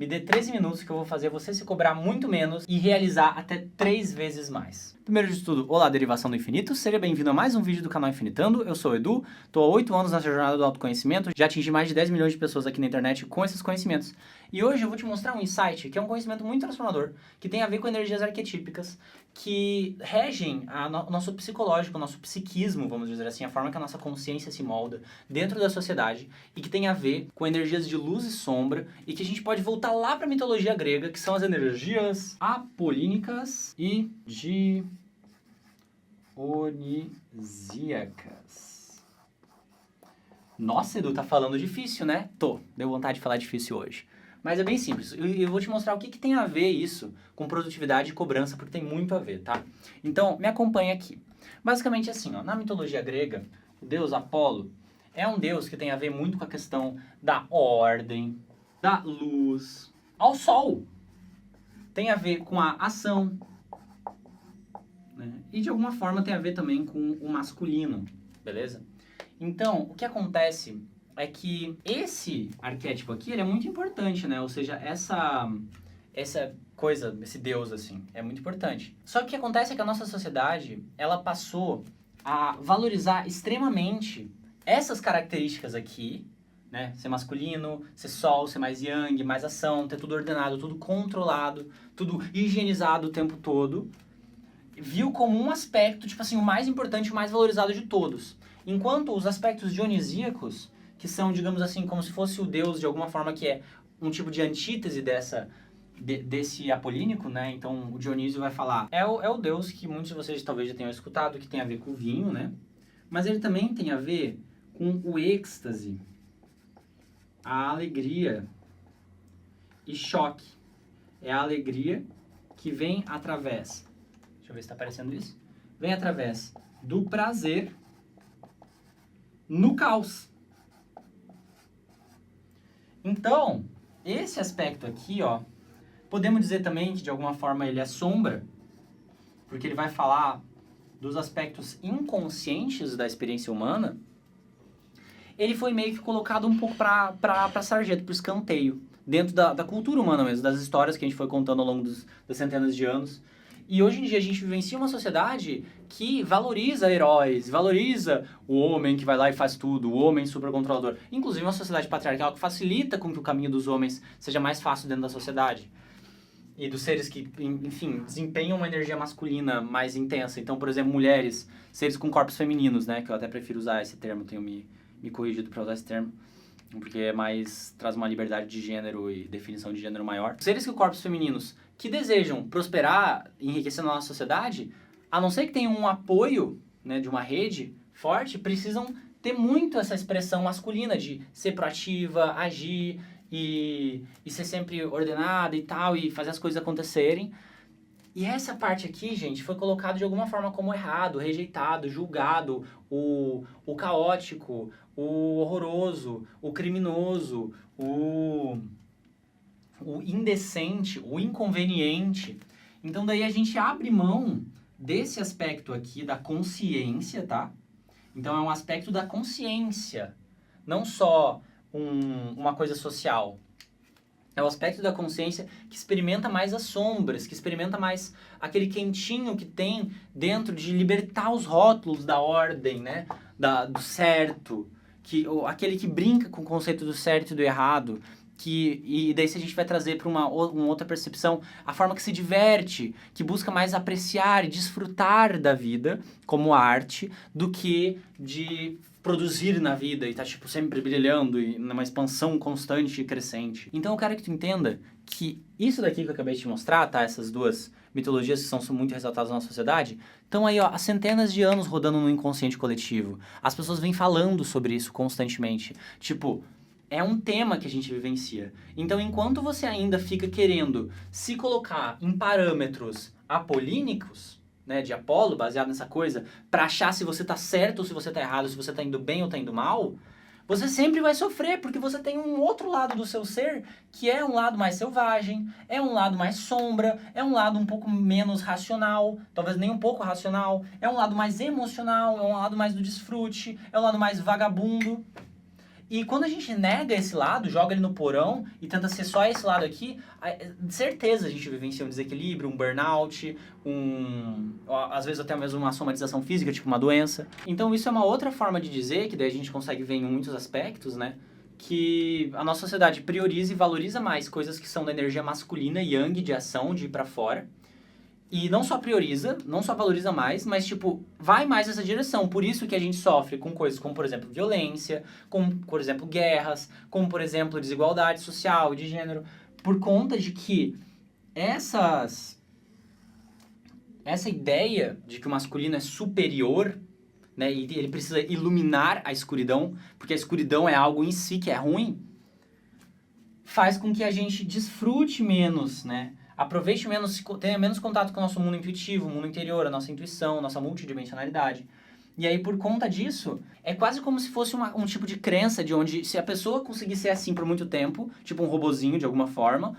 Me dê 13 minutos que eu vou fazer você se cobrar muito menos e realizar até 3 vezes mais. Primeiro de tudo, olá, derivação do infinito. Seja bem-vindo a mais um vídeo do canal Infinitando. Eu sou o Edu, estou há 8 anos nessa jornada do autoconhecimento. Já atingi mais de 10 milhões de pessoas aqui na internet com esses conhecimentos. E hoje eu vou te mostrar um insight, que é um conhecimento muito transformador, que tem a ver com energias arquetípicas, que regem o nosso psicológico, o nosso psiquismo, vamos dizer assim, a forma que a nossa consciência se molda dentro da sociedade, e que tem a ver com energias de luz e sombra, e que a gente pode voltar lá para a mitologia grega, que são as energias apolínicas e dionisíacas. Nossa, Edu, tá falando difícil, né? Deu vontade de falar difícil hoje. Mas é bem simples, eu vou te mostrar o que tem a ver isso com produtividade e cobrança, porque tem muito a ver, tá? Então, me acompanha aqui. Basicamente assim, ó, na mitologia grega, o deus Apolo é um deus que tem a ver muito com a questão da ordem, da luz, ao sol. Tem a ver com a ação, né? E de alguma forma tem a ver também com o masculino, beleza? Então, o que acontece é que esse arquétipo aqui, ele é muito importante, né? Ou seja, essa coisa, esse deus, assim, é muito importante. Só que o que acontece é que a nossa sociedade, ela passou a valorizar extremamente essas características aqui, né? Ser masculino, ser sol, ser mais yang, mais ação, ter tudo ordenado, tudo controlado, tudo higienizado o tempo todo. Viu como um aspecto, tipo assim, o mais importante, o mais valorizado de todos. Enquanto os aspectos dionisíacos, que são, digamos assim, como se fosse o deus de alguma forma, que é um tipo de antítese desse apolínico, né? Então o Dionísio vai falar, é o deus que muitos de vocês talvez já tenham escutado, que tem a ver com o vinho, né? Mas ele também tem a ver com o êxtase, a alegria e choque. É a alegria que vem através, deixa eu ver se está aparecendo isso, vem através do prazer no caos. Então, esse aspecto aqui, ó, podemos dizer também que de alguma forma ele é sombra, porque ele vai falar dos aspectos inconscientes da experiência humana. Ele foi meio que colocado um pouco para sarjeta, para escanteio, dentro da cultura humana mesmo, das histórias que a gente foi contando ao longo das centenas de anos. E hoje em dia a gente vivencia uma sociedade que valoriza heróis, valoriza o homem que vai lá e faz tudo, o homem supercontrolador. Inclusive uma sociedade patriarcal que facilita com que o caminho dos homens seja mais fácil dentro da sociedade. E dos seres que, enfim, desempenham uma energia masculina mais intensa. Então, por exemplo, mulheres, seres com corpos femininos, né? Que eu até prefiro usar esse termo, tenho me corrigido para usar esse termo, porque é mais, traz uma liberdade de gênero e definição de gênero maior. Seres com corpos femininos que desejam prosperar, enriquecer na nossa sociedade, a não ser que tenham um apoio, né, de uma rede forte, precisam ter muito essa expressão masculina de ser proativa, agir e ser sempre ordenada e tal, e fazer as coisas acontecerem. E essa parte aqui, gente, foi colocado de alguma forma como errado, rejeitado, julgado, o caótico, o horroroso, o criminoso, o indecente, o inconveniente. Então daí a gente abre mão desse aspecto aqui da consciência, tá? Então é um aspecto da consciência, não só uma coisa social. É o aspecto da consciência que experimenta mais as sombras, que experimenta mais aquele quentinho que tem dentro de libertar os rótulos da ordem, né? Do certo, aquele que brinca com o conceito do certo e do errado, e daí se a gente vai trazer para uma outra percepção, a forma que se diverte, que busca mais apreciar e desfrutar da vida como arte, do que de produzir na vida e tá tipo sempre brilhando e numa expansão constante e crescente. Então eu quero que tu entenda que isso daqui que eu acabei de te mostrar, tá? Essas duas mitologias que são muito ressaltadas na sociedade, estão aí, ó, há centenas de anos rodando no inconsciente coletivo. As pessoas vêm falando sobre isso constantemente. Tipo, é um tema que a gente vivencia. Então, enquanto você ainda fica querendo se colocar em parâmetros apolínicos, né, de Apolo, baseado nessa coisa, para achar se você tá certo ou se você tá errado, se você tá indo bem ou tá indo mal, você sempre vai sofrer, porque você tem um outro lado do seu ser, que é um lado mais selvagem, é um lado mais sombra, é um lado um pouco menos racional, talvez nem um pouco racional, é um lado mais emocional, é um lado mais do desfrute, é um lado mais vagabundo. E quando a gente nega esse lado, joga ele no porão e tenta ser só esse lado aqui, de certeza a gente vivencia um desequilíbrio, um burnout, às vezes até mesmo uma somatização física, tipo uma doença. Então isso é uma outra forma de dizer, que daí a gente consegue ver em muitos aspectos, né? Que a nossa sociedade prioriza e valoriza mais coisas que são da energia masculina, yang, de ação, de ir pra fora. E não só prioriza, não só valoriza mais, mas, tipo, vai mais nessa direção. Por isso que a gente sofre com coisas como, por exemplo, violência, como, por exemplo, guerras, como, por exemplo, desigualdade social, de gênero. Por conta de que essa ideia de que o masculino é superior, né, e ele precisa iluminar a escuridão, porque a escuridão é algo em si que é ruim, faz com que a gente desfrute menos, né? Aproveite menos, tenha menos contato com o nosso mundo intuitivo, o mundo interior, a nossa intuição, a nossa multidimensionalidade. E aí, por conta disso, é quase como se fosse um tipo de crença de onde, se a pessoa conseguir ser assim por muito tempo, tipo um robozinho de alguma forma,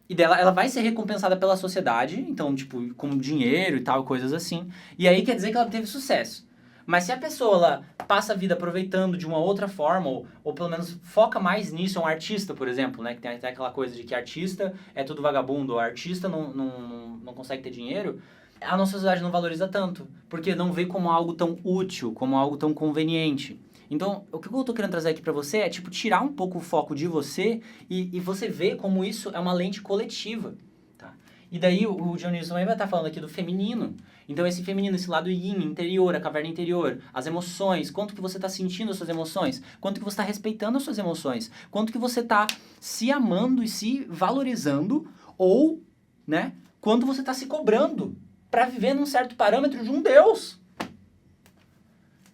e dela, ela vai ser recompensada pela sociedade, então, tipo, com dinheiro e tal, coisas assim. E aí quer dizer que ela teve sucesso. Mas se a pessoa ela passa a vida aproveitando de uma outra forma, ou pelo menos foca mais nisso, é um artista, por exemplo, né? Que tem até aquela coisa de que artista é tudo vagabundo, ou artista não consegue ter dinheiro, a nossa sociedade não valoriza tanto, porque não vê como algo tão útil, como algo tão conveniente. Então, o que eu tô querendo trazer aqui pra você é, tipo, tirar um pouco o foco de você e você ver como isso é uma lente coletiva, tá? E daí o Dionísio também vai estar falando aqui do feminino. Então esse feminino, esse lado yin, interior, a caverna interior, as emoções, quanto que você está sentindo as suas emoções, quanto que você está respeitando as suas emoções, quanto que você está se amando e se valorizando, ou, né, quanto você está se cobrando para viver num certo parâmetro de um Deus.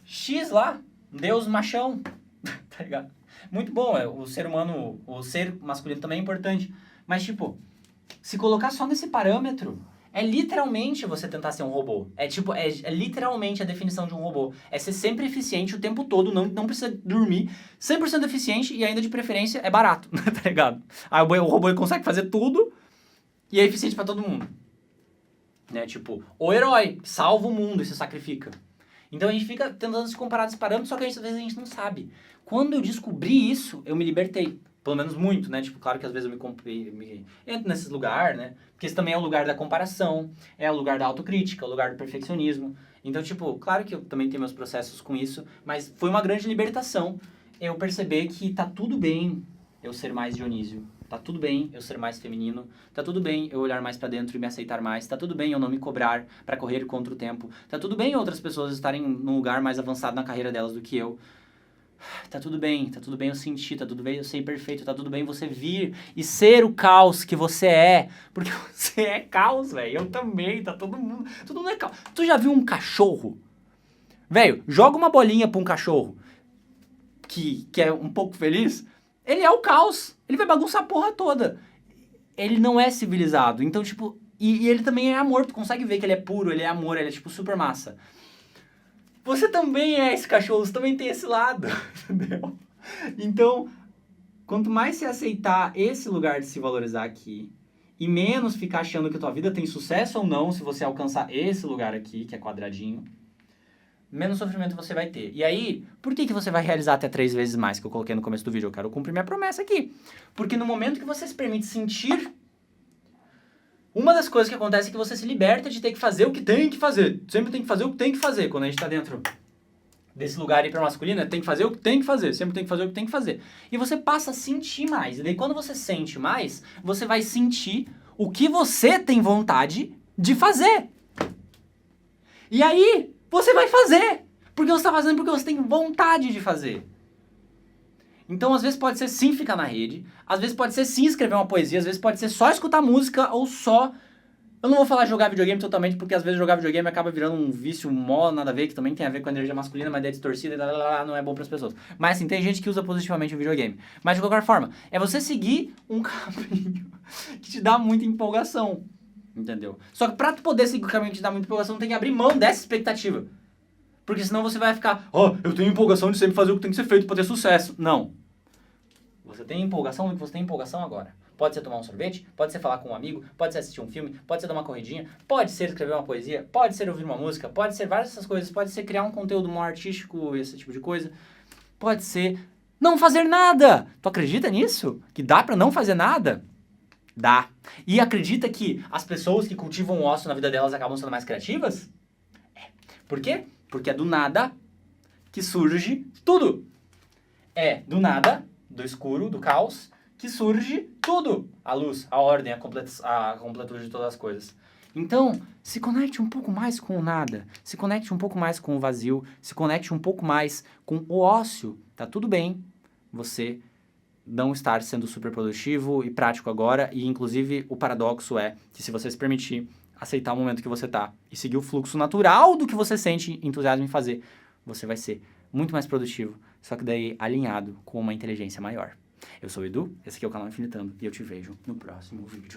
X lá, Deus machão, tá ligado? Muito bom, o ser humano, o ser masculino também é importante, mas tipo, se colocar só nesse parâmetro, é literalmente você tentar ser um robô. É tipo, é literalmente a definição de um robô. É ser sempre eficiente o tempo todo, não precisa dormir, 100% eficiente e ainda de preferência é barato, tá ligado? Aí o robô consegue fazer tudo e é eficiente pra todo mundo. Né? Tipo, o herói salva o mundo e se sacrifica. Então a gente fica tentando se comparar desses parâmetros, só que às vezes a gente não sabe. Quando eu descobri isso, eu me libertei. Pelo menos muito, né? Tipo, claro que às vezes eu me entro nesses lugares, né? Porque esse também é o lugar da comparação, é o lugar da autocrítica, é o lugar do perfeccionismo. Então, tipo, claro que eu também tenho meus processos com isso, mas foi uma grande libertação eu perceber que tá tudo bem eu ser mais Dionísio. Tá tudo bem eu ser mais feminino. Tá tudo bem eu olhar mais pra dentro e me aceitar mais. Tá tudo bem eu não me cobrar pra correr contra o tempo. Tá tudo bem outras pessoas estarem num lugar mais avançado na carreira delas do que eu. Tá tudo bem eu sentir, tá tudo bem eu ser imperfeito, tá tudo bem você vir e ser o caos que você é, porque você é caos, velho, eu também, tá todo mundo é caos. Tu já viu um cachorro? Velho, joga uma bolinha pra um cachorro que é um pouco feliz, ele é o caos, ele vai bagunçar a porra toda. Ele não é civilizado, então tipo, e ele também é amor, tu consegue ver que ele é puro, ele é amor, ele é tipo super massa. Você também é esse cachorro, você também tem esse lado, entendeu? Então, quanto mais você aceitar esse lugar de se valorizar aqui, e menos ficar achando que a tua vida tem sucesso ou não se você alcançar esse lugar aqui, que é quadradinho, menos sofrimento você vai ter. E aí, por que você vai realizar até 3 vezes mais, que eu coloquei no começo do vídeo? Eu quero cumprir minha promessa aqui. Porque no momento que você se permite sentir, uma das coisas que acontece é que você se liberta de ter que fazer o que tem que fazer. Sempre tem que fazer o que tem que fazer. Quando a gente tá dentro desse lugar hipermasculino, tem que fazer o que tem que fazer. Sempre tem que fazer o que tem que fazer. E você passa a sentir mais. E daí quando você sente mais, você vai sentir o que você tem vontade de fazer. E aí, você vai fazer. Porque você tá fazendo porque você tem vontade de fazer. Então, às vezes pode ser sim ficar na rede, às vezes pode ser sim escrever uma poesia, às vezes pode ser só escutar música ou só... Eu não vou falar jogar videogame totalmente, porque às vezes jogar videogame acaba virando um vício mó, nada a ver, que também tem a ver com a energia masculina, mas é distorcida e não é bom pras pessoas. Mas assim, tem gente que usa positivamente o videogame. Mas de qualquer forma, é você seguir um caminho que te dá muita empolgação, entendeu? Só que pra tu poder seguir o caminho que te dá muita empolgação, tem que abrir mão dessa expectativa. Porque senão você vai ficar, eu tenho empolgação de sempre fazer o que tem que ser feito pra ter sucesso. Não. Você tem empolgação no que você tem empolgação agora. Pode ser tomar um sorvete, pode ser falar com um amigo, pode ser assistir um filme, pode ser dar uma corridinha, pode ser escrever uma poesia, pode ser ouvir uma música, pode ser várias dessas coisas, pode ser criar um conteúdo mais artístico, esse tipo de coisa. Pode ser não fazer nada. Tu acredita nisso? Que dá pra não fazer nada? Dá. E acredita que as pessoas que cultivam o ócio na vida delas acabam sendo mais criativas? Por quê? Porque é do nada que surge tudo. É do nada, do escuro, do caos, que surge tudo. A luz, a ordem, a completude de todas as coisas. Então, se conecte um pouco mais com o nada, se conecte um pouco mais com o vazio, se conecte um pouco mais com o ócio. Tá tudo bem você não estar sendo super produtivo e prático agora, e inclusive o paradoxo é que se você se permitir aceitar o momento que você tá e seguir o fluxo natural do que você sente entusiasmo em fazer, você vai ser muito mais produtivo, só que daí alinhado com uma inteligência maior. Eu sou o Edu, esse aqui é o canal Infinitando e eu te vejo no próximo vídeo.